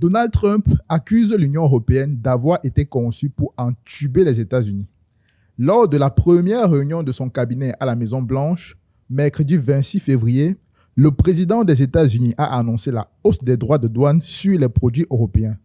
Donald Trump accuse l'Union européenne d'avoir été conçue pour entuber les États-Unis. Lors de la première réunion de son cabinet à la Maison-Blanche, mercredi 26 février, le président des États-Unis a annoncé la hausse des droits de douane sur les produits européens,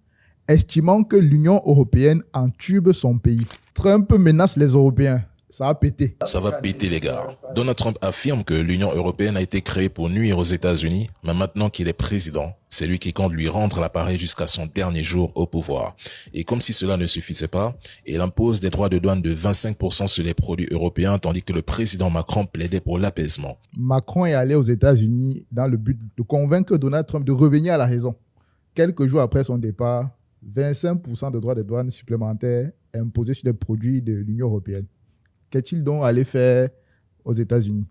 estimant que l'Union européenne entube son pays. Trump menace les Européens. Ça va péter. Ça va péter, les gars. Donald Trump affirme que l'Union européenne a été créée pour nuire aux États-Unis, mais maintenant qu'il est président, c'est lui qui compte lui rendre l'appareil jusqu'à son dernier jour au pouvoir. Et comme si cela ne suffisait pas, il impose des droits de douane de 25% sur les produits européens, tandis que le président Macron plaidait pour l'apaisement. Macron est allé aux États-Unis dans le but de convaincre Donald Trump de revenir à la raison. Quelques jours après son départ, 25% de droits de douane supplémentaires imposés sur les produits de l'Union européenne. Qu'est-il donc allé faire aux États-Unis?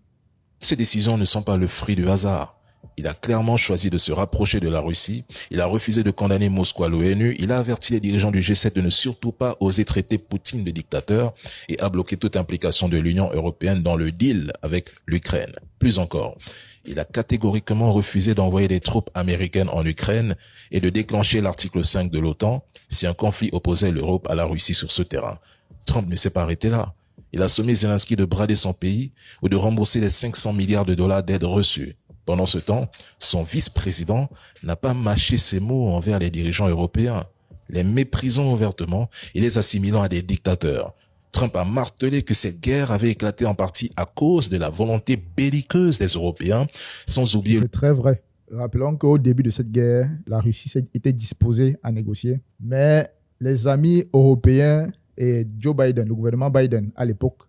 Ces décisions ne sont pas le fruit du hasard. Il a clairement choisi de se rapprocher de la Russie. Il a refusé de condamner Moscou à l'ONU. Il a averti les dirigeants du G7 de ne surtout pas oser traiter Poutine de dictateur et a bloqué toute implication de l'Union européenne dans le deal avec l'Ukraine. Plus encore, il a catégoriquement refusé d'envoyer des troupes américaines en Ukraine et de déclencher l'article 5 de l'OTAN si un conflit opposait l'Europe à la Russie sur ce terrain. Trump ne s'est pas arrêté là. Il a sommé Zelensky de brader son pays ou de rembourser les 500 milliards de dollars d'aide reçues. Pendant ce temps, son vice-président n'a pas mâché ses mots envers les dirigeants européens, les méprisant ouvertement et les assimilant à des dictateurs. Trump a martelé que cette guerre avait éclaté en partie à cause de la volonté belliqueuse des Européens, sans oublier... C'est très vrai. Rappelons qu'au début de cette guerre, la Russie était disposée à négocier, mais les amis européens et Joe Biden, le gouvernement Biden, à l'époque,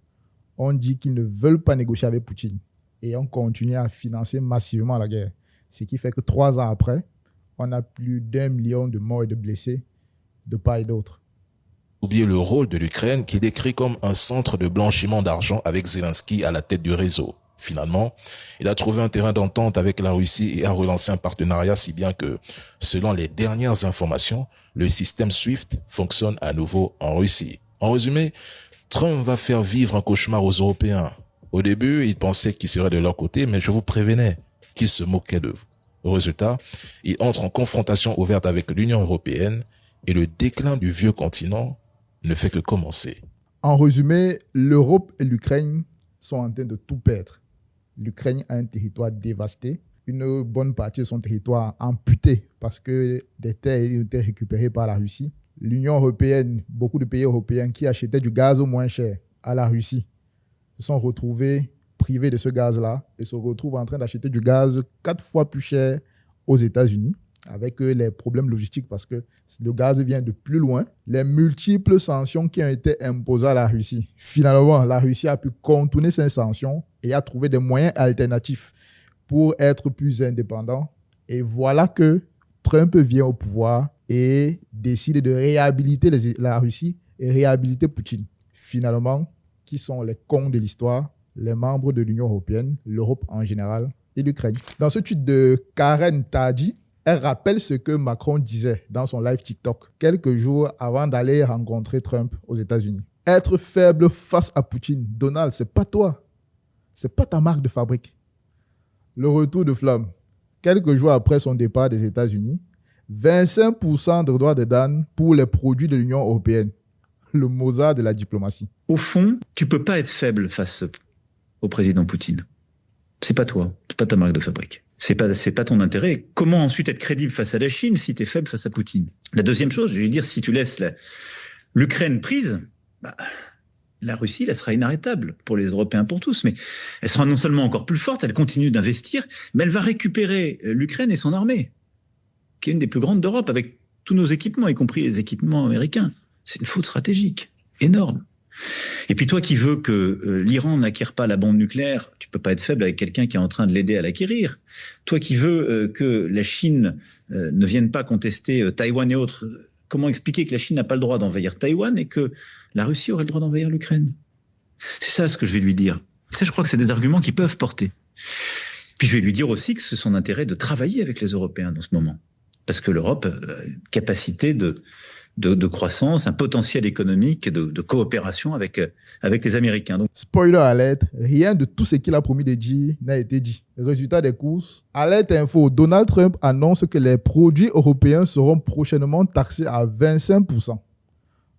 ont dit qu'ils ne veulent pas négocier avec Poutine et ont continué à financer massivement la guerre. Ce qui fait que 3 ans après, on a plus d'1 million de morts et de blessés de part et d'autre. Oublier le rôle de l'Ukraine qui décrit comme un centre de blanchiment d'argent avec Zelensky à la tête du réseau. Finalement, il a trouvé un terrain d'entente avec la Russie et a relancé un partenariat si bien que, selon les dernières informations, le système SWIFT fonctionne à nouveau en Russie. En résumé, Trump va faire vivre un cauchemar aux Européens. Au début, il pensait qu'il serait de leur côté, mais je vous prévenais qu'il se moquait de vous. Au résultat, il entre en confrontation ouverte avec l'Union européenne et le déclin du vieux continent ne fait que commencer. En résumé, l'Europe et l'Ukraine sont en train de tout perdre. L'Ukraine a un territoire dévasté, une bonne partie de son territoire amputé parce que des terres ont été récupérées par la Russie. L'Union européenne, beaucoup de pays européens qui achetaient du gaz au moins cher à la Russie se sont retrouvés privés de ce gaz-là et se retrouvent en train d'acheter du gaz 4 fois plus cher aux États-Unis avec les problèmes logistiques parce que le gaz vient de plus loin. Les multiples sanctions qui ont été imposées à la Russie. Finalement, la Russie a pu contourner ces sanctions et a trouvé des moyens alternatifs pour être plus indépendant. Et voilà que Trump vient au pouvoir et décide de réhabiliter la Russie et réhabiliter Poutine. Finalement, qui sont les cons de l'histoire? Les membres de l'Union européenne, l'Europe en général et l'Ukraine. Dans ce tweet de Karen Tadji, elle rappelle ce que Macron disait dans son live TikTok quelques jours avant d'aller rencontrer Trump aux États-Unis. Être faible face à Poutine, Donald, c'est pas toi. C'est pas ta marque de fabrique. Le retour de flamme. Quelques jours après son départ des États-Unis, 25% de droits de douane pour les produits de l'Union européenne. Le Mozart de la diplomatie. Au fond, tu peux pas être faible face au président Poutine. C'est pas toi, c'est pas ta marque de fabrique. C'est pas ton intérêt. Comment ensuite être crédible face à la Chine si tu es faible face à Poutine? La deuxième chose, je vais dire, si tu laisses l'Ukraine prise, la Russie, elle sera inarrêtable pour les Européens, pour tous. Mais elle sera non seulement encore plus forte, elle continue d'investir, mais elle va récupérer l'Ukraine et son armée, qui est une des plus grandes d'Europe, avec tous nos équipements, y compris les équipements américains. C'est une faute stratégique énorme. Et puis toi qui veux que l'Iran n'acquiert pas la bombe nucléaire, tu peux pas être faible avec quelqu'un qui est en train de l'aider à l'acquérir. Toi qui veux que la Chine ne vienne pas contester Taïwan et autres, comment expliquer que la Chine n'a pas le droit d'envahir Taïwan et que la Russie aurait le droit d'envahir l'Ukraine? C'est ça ce que je vais lui dire. Ça, je crois que c'est des arguments qui peuvent porter. Puis je vais lui dire aussi que c'est son intérêt de travailler avec les Européens dans ce moment. Parce que l'Europe a une capacité de croissance, un potentiel économique, de coopération avec les Américains. Donc, spoiler alert, rien de tout ce qu'il a promis de dire n'a été dit. Résultat des courses, alerte info, Donald Trump annonce que les produits européens seront prochainement taxés à 25%.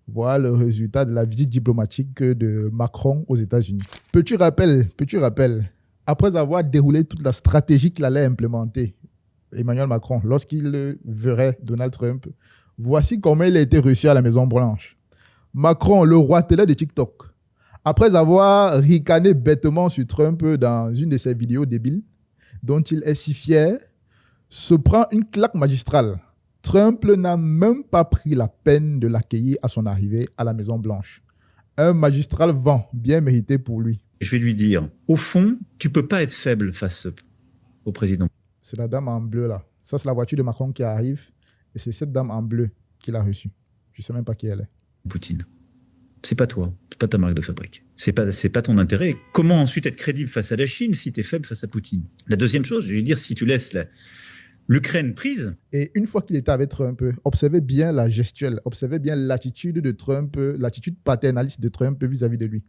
Voilà le résultat de la visite diplomatique de Macron aux États-Unis. Petit rappel, après avoir déroulé toute la stratégie qu'il allait implémenter, Emmanuel Macron, lorsqu'il verrait Donald Trump, voici comment il a été reçu à la Maison-Blanche. Macron, le roi télé de TikTok, après avoir ricané bêtement sur Trump dans une de ses vidéos débiles, dont il est si fier, se prend une claque magistrale. Trump n'a même pas pris la peine de l'accueillir à son arrivée à la Maison-Blanche. Un magistral vent bien mérité pour lui. Je vais lui dire, au fond, tu peux pas être faible face au président. C'est la dame en bleu là. Ça, c'est la voiture de Macron qui arrive. Et c'est cette dame en bleu qu'il a reçue. Je ne sais même pas qui elle est. Poutine. C'est pas toi. C'est pas ta marque de fabrique. C'est pas ton intérêt. Comment ensuite être crédible face à la Chine si tu es faible face à Poutine? La deuxième chose, je vais lui dire, si tu laisses l'Ukraine prise. Et une fois qu'il était avec Trump, observez bien la gestuelle, observez bien l'attitude de Trump, l'attitude paternaliste de Trump vis-à-vis de lui.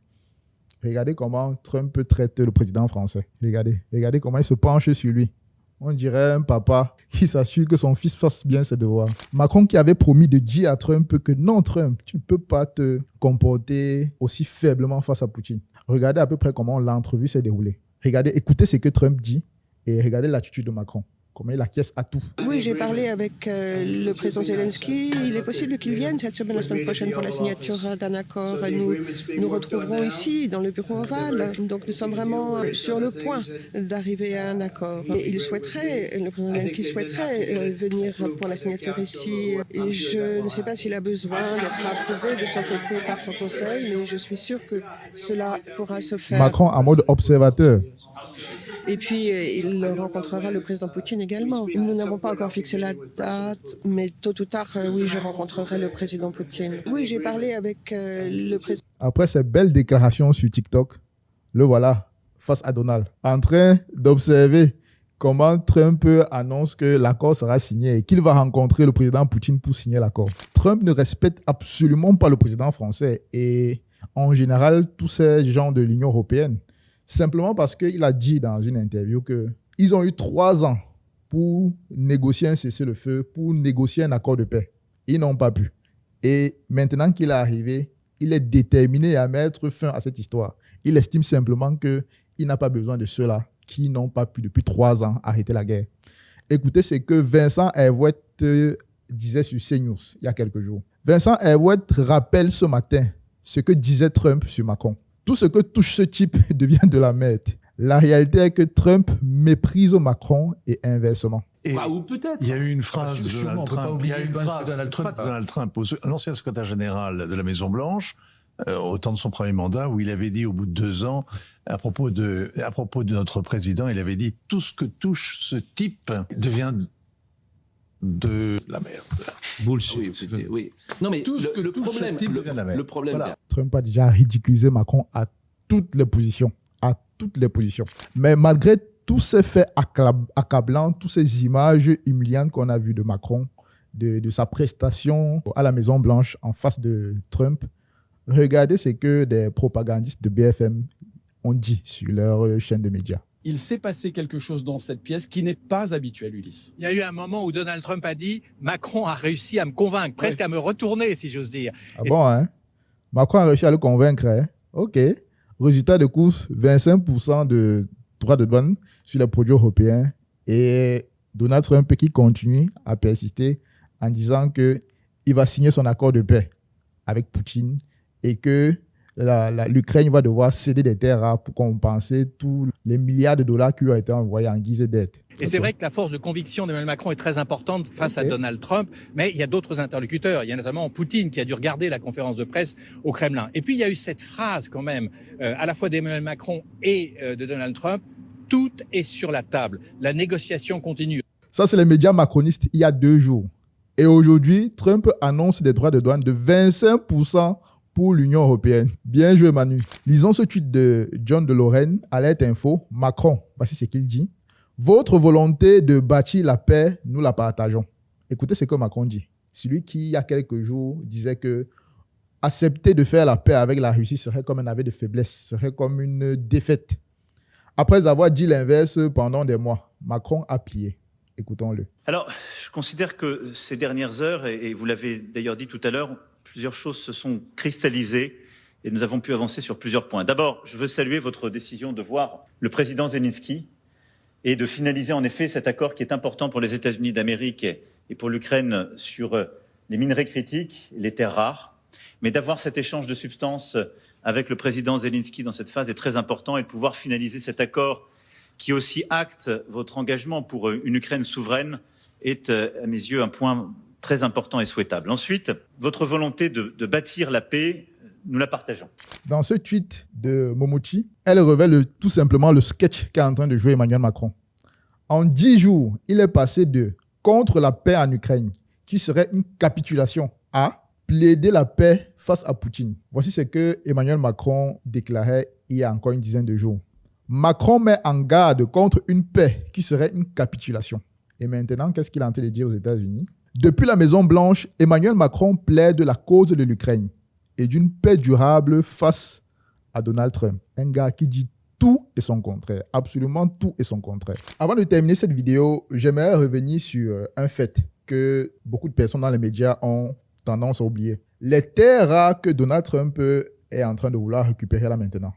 Regardez comment Trump traite le président français. Regardez comment il se penche sur lui. On dirait un papa qui s'assure que son fils fasse bien ses devoirs. Macron qui avait promis de dire à Trump que non, Trump, tu ne peux pas te comporter aussi faiblement face à Poutine. Regardez à peu près comment l'entrevue s'est déroulée. Regardez, écoutez ce que Trump dit et regardez l'attitude de Macron. Comment il acquiesce à tout. Oui, j'ai parlé avec le président Zelensky. Il est possible qu'il vienne cette semaine, la semaine prochaine, pour la signature d'un accord. Nous nous retrouverons ici, dans le bureau ovale. Donc, nous sommes vraiment sur le point d'arriver à un accord. Et le président Zelensky souhaiterait venir pour la signature ici. Et je ne sais pas s'il a besoin d'être approuvé de son côté par son conseil, mais je suis sûre que cela pourra se faire. Macron en mode observateur. Et puis, il rencontrera le président Poutine également. Nous n'avons pas encore fixé la date, mais tôt ou tard, oui, je rencontrerai le président Poutine. Oui, j'ai parlé avec le président. Après ces belles déclarations sur TikTok, le voilà face à Donald, en train d'observer comment Trump annonce que l'accord sera signé et qu'il va rencontrer le président Poutine pour signer l'accord. Trump ne respecte absolument pas le président français et en général tous ces gens de l'Union européenne. Simplement parce qu'il a dit dans une interview qu'ils ont eu 3 ans pour négocier un cessez-le-feu, pour négocier un accord de paix. Ils n'ont pas pu. Et maintenant qu'il est arrivé, il est déterminé à mettre fin à cette histoire. Il estime simplement qu'il n'a pas besoin de ceux-là qui n'ont pas pu depuis 3 ans arrêter la guerre. Écoutez ce que Vincent Hervouette disait sur CNews il y a quelques jours. Vincent Hervouette rappelle ce matin ce que disait Trump sur Macron. Tout ce que touche ce type devient de la merde. La réalité est que Trump méprise Macron et inversement. Et ou peut-être. Il y a eu une phrase de Donald Trump. Il y a eu une phrase de Donald Trump, l'ancien secrétaire général de la Maison-Blanche, au temps de son premier mandat, où il avait dit au bout de 2 ans, à propos de notre président, il avait dit tout ce que touche ce type devient de la merde. Bullshit. Oui. Non mais Tout ce que touche ce type devient de la merde. Le problème. Voilà. Trump a déjà ridiculisé Macron à toutes les positions. Mais malgré tous ces faits accablants, toutes ces images humiliantes qu'on a vues de Macron, de sa prestation à la Maison-Blanche en face de Trump, regardez ce que des propagandistes de BFM ont dit sur leur chaîne de médias. Il s'est passé quelque chose dans cette pièce qui n'est pas habituel, Ulysse. Il y a eu un moment où Donald Trump a dit « Macron a réussi à me convaincre, presque à me retourner, si j'ose dire. » Ah bon, hein? Macron a réussi à le convaincre, hein? OK. Résultat de course, 25% de droits de douane sur les produits européens. Et Donald Trump qui continue à persister en disant qu'il va signer son accord de paix avec Poutine et que l'Ukraine va devoir céder des terres rares pour compenser tous les milliards de dollars qui lui ont été envoyés en guise d'aide. Et c'est vrai que la force de conviction d'Emmanuel Macron est très importante face à Donald Trump, mais il y a d'autres interlocuteurs. Il y a notamment Poutine qui a dû regarder la conférence de presse au Kremlin. Et puis il y a eu cette phrase quand même, à la fois d'Emmanuel Macron et de Donald Trump, tout est sur la table. La négociation continue. Ça, c'est les médias macronistes il y a 2 jours. Et aujourd'hui, Trump annonce des droits de douane de 25% pour l'Union européenne. Bien joué, Manu. Lisons ce tweet de John de Lorraine, Alerte Info, Macron. Voici ce qu'il dit. Votre volonté de bâtir la paix, nous la partageons. Écoutez ce que Macron dit. Celui qui, il y a quelques jours, disait que accepter de faire la paix avec la Russie serait comme un aveu de faiblesse, serait comme une défaite. Après avoir dit l'inverse pendant des mois, Macron a plié. Écoutons-le. Alors, je considère que ces dernières heures, et vous l'avez d'ailleurs dit tout à l'heure, plusieurs choses se sont cristallisées et nous avons pu avancer sur plusieurs points. D'abord, je veux saluer votre décision de voir le président Zelensky et de finaliser en effet cet accord qui est important pour les États-Unis d'Amérique et pour l'Ukraine sur les minerais critiques, les terres rares. Mais d'avoir cet échange de substances avec le président Zelensky dans cette phase est très important, et de pouvoir finaliser cet accord qui aussi acte votre engagement pour une Ukraine souveraine est, à mes yeux, un point très important et souhaitable. Ensuite, votre volonté de bâtir la paix, nous la partageons. Dans ce tweet de Momochi, elle révèle tout simplement le sketch qu'est en train de jouer Emmanuel Macron. En 10 jours, il est passé de contre la paix en Ukraine, qui serait une capitulation, à plaider la paix face à Poutine. Voici ce que Emmanuel Macron déclarait il y a encore une dizaine de jours. Macron met en garde contre une paix qui serait une capitulation. Et maintenant, qu'est-ce qu'il est en train de dire aux États-Unis? Depuis la Maison-Blanche, Emmanuel Macron plaide la cause de l'Ukraine et d'une paix durable face à Donald Trump. Un gars qui dit tout et son contraire. Absolument tout et son contraire. Avant de terminer cette vidéo, j'aimerais revenir sur un fait que beaucoup de personnes dans les médias ont tendance à oublier. Les terres rares que Donald Trump est en train de vouloir récupérer là maintenant.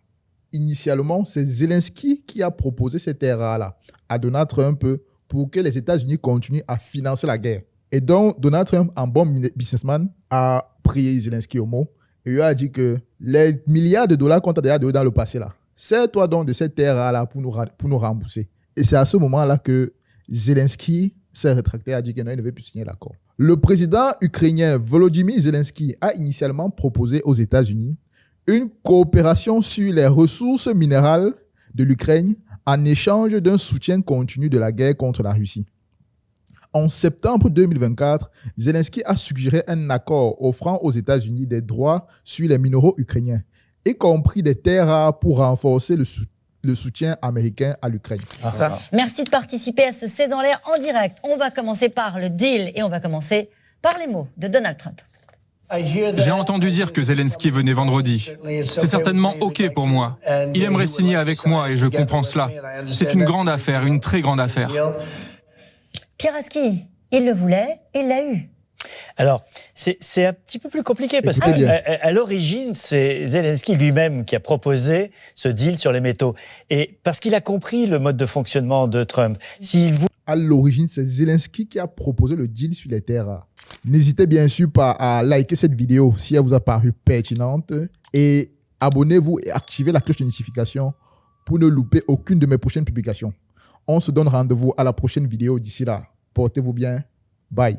Initialement, c'est Zelensky qui a proposé ces terres rares-là à Donald Trump pour que les États-Unis continuent à financer la guerre. Et donc, Donald Trump, en bon businessman, a pris Zelensky au mot et lui a dit que les milliards de dollars qu'on t'a déjà donné dans le passé, là, sers-toi donc de ces terres rares-là pour nous rembourser. Et c'est à ce moment-là que Zelensky s'est rétracté et a dit qu'il ne veut plus signer l'accord. Le président ukrainien Volodymyr Zelensky a initialement proposé aux États-Unis une coopération sur les ressources minérales de l'Ukraine en échange d'un soutien continu de la guerre contre la Russie. En septembre 2024, Zelensky a suggéré un accord offrant aux États-Unis des droits sur les minéraux ukrainiens, y compris des terres rares pour renforcer le soutien américain à l'Ukraine. Merci de participer à ce C'est dans l'air en direct. On va commencer par le deal et on va commencer par les mots de Donald Trump. J'ai entendu dire que Zelensky venait vendredi. C'est certainement OK pour moi. Il aimerait signer avec moi et je comprends cela. C'est une grande affaire, une très grande affaire. Pierre Aski, il le voulait et il l'a eu. Alors, c'est un petit peu plus compliqué parce qu'à l'origine, c'est Zelensky lui-même qui a proposé ce deal sur les métaux. Et parce qu'il a compris le mode de fonctionnement de Trump. À l'origine, c'est Zelensky qui a proposé le deal sur les terres rares. N'hésitez bien sûr pas à liker cette vidéo si elle vous a paru pertinente et abonnez-vous et activez la cloche de notification pour ne louper aucune de mes prochaines publications. On se donne rendez-vous à la prochaine vidéo. D'ici là, portez-vous bien. Bye.